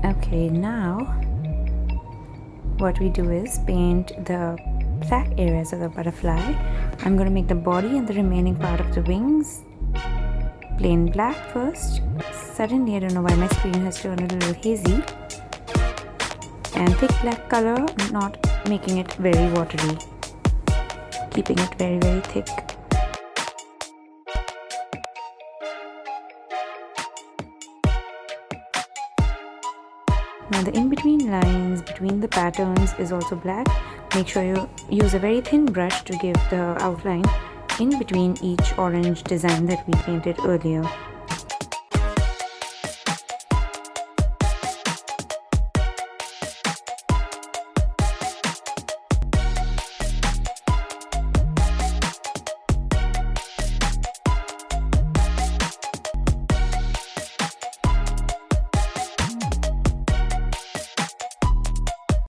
Okay, now what we do is paint the black areas of the butterfly. I'm going to make the body and the remaining part of the wings plain black first. Suddenly, I don't know why my screen has turned a little hazy. And thick black color, not making it very watery, keeping it very, very thick. Now the in-between lines between the patterns is also black. Make sure you use a very thin brush to give the outline in between each orange design that we painted earlier.